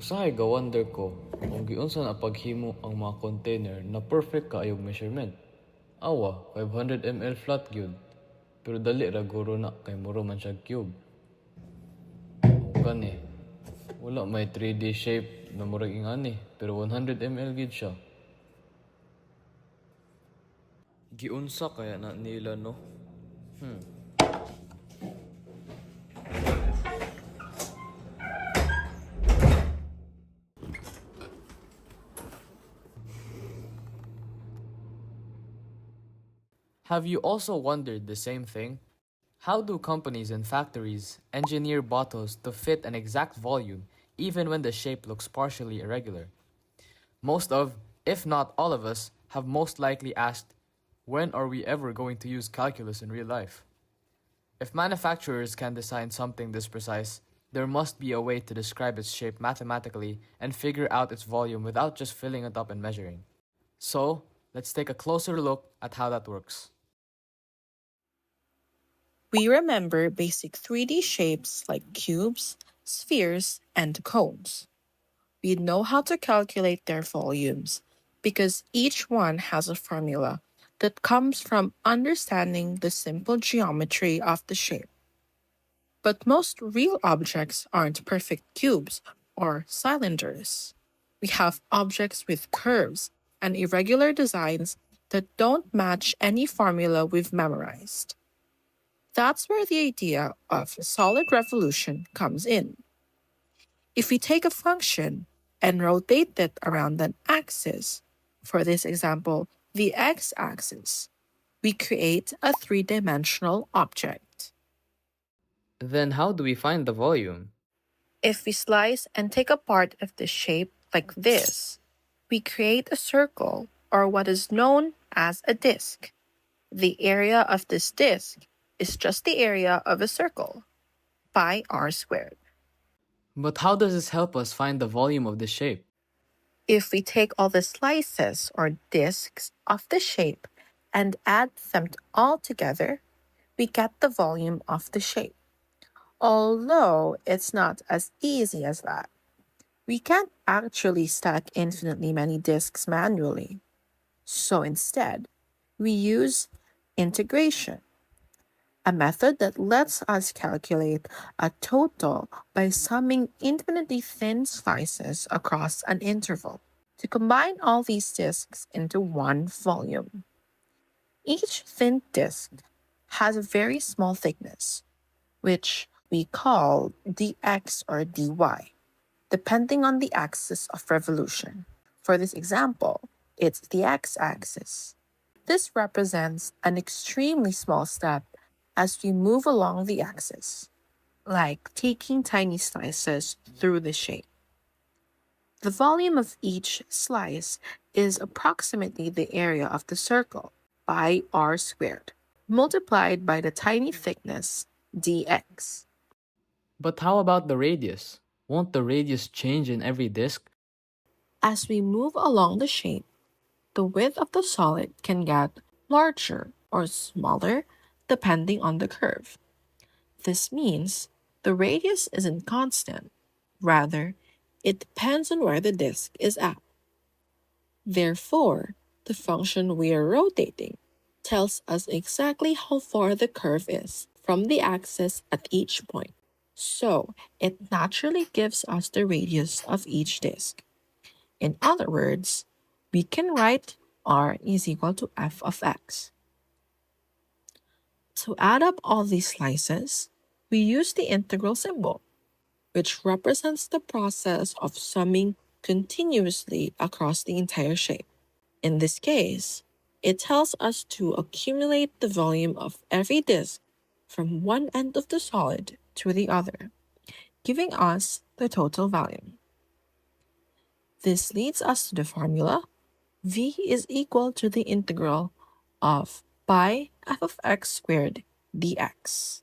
Usahay ga-wonder ko kung giunsa na paghimo ang mga container na perfect kaayong measurement. Awa, 500 ml flat gyud. Pero dali ra guro na kay muro man siya cube. O kani, wala may 3D shape na murag ingani, pero 100 ml gid siya. Giunsa kaya na nila no? Have you also wondered the same thing? How do companies and factories engineer bottles to fit an exact volume even when the shape looks partially irregular? Most of, if not all of us, have most likely asked, when are we ever going to use calculus in real life? If manufacturers can design something this precise, there must be a way to describe its shape mathematically and figure out its volume without just filling it up and measuring. So, let's take a closer look at how that works. We remember basic 3D shapes like cubes, spheres, and cones. We know how to calculate their volumes because each one has a formula that comes from understanding the simple geometry of the shape. But most real objects aren't perfect cubes or cylinders. We have objects with curves and irregular designs that don't match any formula we've memorized. That's where the idea of solid revolution comes in. If we take a function and rotate it around an axis, for this example, the x-axis, we create a three-dimensional object. Then, how do we find the volume? If we slice and take a part of the shape like this, we create a circle or what is known as a disk. The area of this disk is just the area of a circle, pi r squared. But how does this help us find the volume of the shape? If we take all the slices or disks of the shape and add them all together, we get the volume of the shape. Although it's not as easy as that. We can't actually stack infinitely many disks manually. So instead, we use integration, a method that lets us calculate a total by summing infinitely thin slices across an interval to combine all these disks into one volume. Each thin disk has a very small thickness, which we call dx or dy, depending on the axis of revolution. For this example, it's the x-axis. This represents an extremely small step as we move along the axis, like taking tiny slices through the shape. The volume of each slice is approximately the area of the circle, pi r squared, multiplied by the tiny thickness, dx. But how about the radius? Won't the radius change in every disk? As we move along the shape, the width of the solid can get larger or smaller depending on the curve. This means the radius isn't constant. Rather, it depends on where the disk is at. Therefore, the function we are rotating tells us exactly how far the curve is from the axis at each point. So, it naturally gives us the radius of each disk. In other words, we can write r is equal to f of x. To add up all these slices, we use the integral symbol, which represents the process of summing continuously across the entire shape. In this case, it tells us to accumulate the volume of every disk from one end of the solid to the other, giving us the total volume. This leads us to the formula v is equal to the integral of pi f of x squared dx.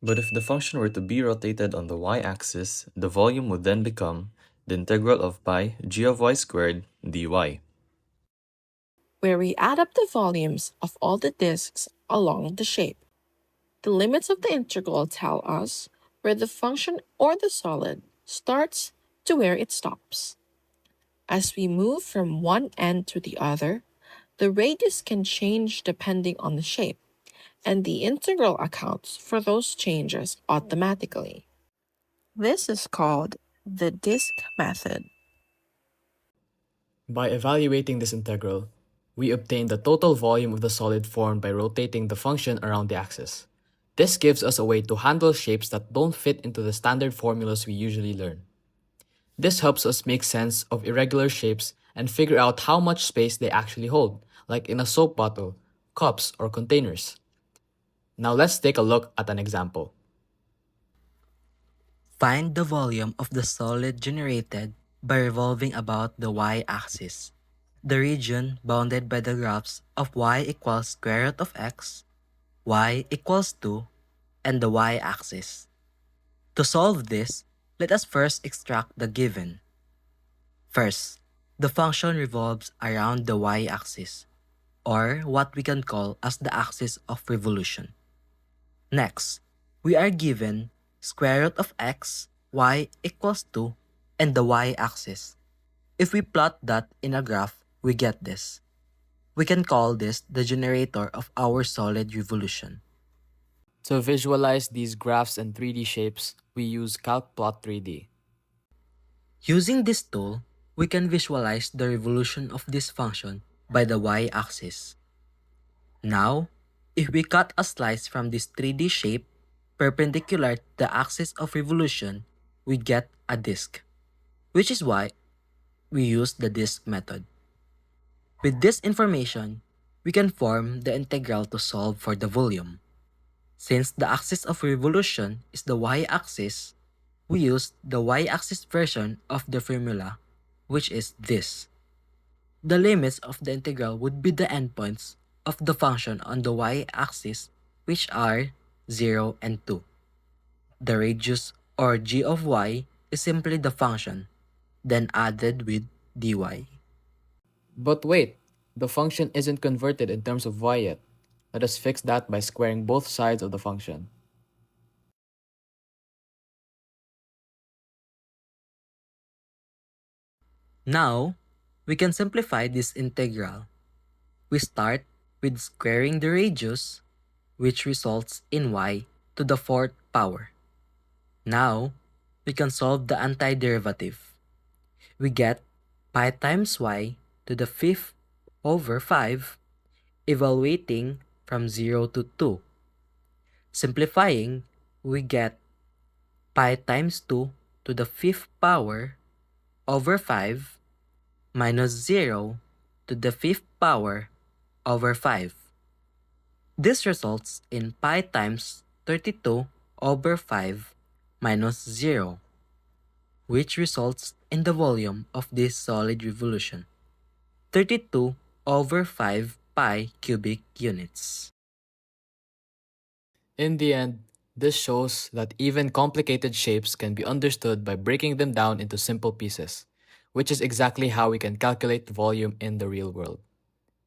But if the function were to be rotated on the y-axis, the volume would then become the integral of pi g of y squared dy. Where we add up the volumes of all the disks along the shape. The limits of the integral tell us where the function or the solid starts to where it stops. As we move from one end to the other, the radius can change depending on the shape, and the integral accounts for those changes automatically. This is called the disk method. By evaluating this integral, we obtain the total volume of the solid formed by rotating the function around the axis. This gives us a way to handle shapes that don't fit into the standard formulas we usually learn. This helps us make sense of irregular shapes and figure out how much space they actually hold, like in a soap bottle, cups, or containers. Now let's take a look at an example. Find the volume of the solid generated by revolving about the y-axis, the region bounded by the graphs of y equals square root of x, y equals 2, and the y-axis. To solve this, let us first extract the given. First, the function revolves around the y-axis, or what we can call as the axis of revolution. Next, we are given square root of x, y equals 2, and the y-axis. If we plot that in a graph, we get this. We can call this the generator of our solid revolution. To visualize these graphs and 3D shapes, we use CalcPlot 3D. Using this tool, we can visualize the revolution of this function by the y-axis. Now, if we cut a slice from this 3D shape perpendicular to the axis of revolution, we get a disk, which is why we use the disk method. With this information, we can form the integral to solve for the volume. Since the axis of revolution is the y-axis, we use the y-axis version of the formula, which is this. The limits of the integral would be the endpoints of the function on the y-axis, which are 0 and 2. The radius or g of y is simply the function, then added with dy. But wait, the function isn't converted in terms of y yet. Let us fix that by squaring both sides of the function. Now, we can simplify this integral. We start with squaring the radius, which results in y to the 4th power. Now, we can solve the antiderivative. We get pi times y to the 5th over 5, evaluating from 0 to 2. Simplifying, we get pi times 2 to the 5th power over 5 minus 0 to the 5th power over 5. This results in pi times 32 over 5 minus 0, which results in the volume of this solid revolution, 32 over 5 pi cubic units. In the end, this shows that even complicated shapes can be understood by breaking them down into simple pieces, which is exactly how we can calculate volume in the real world.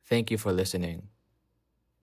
Thank you for listening.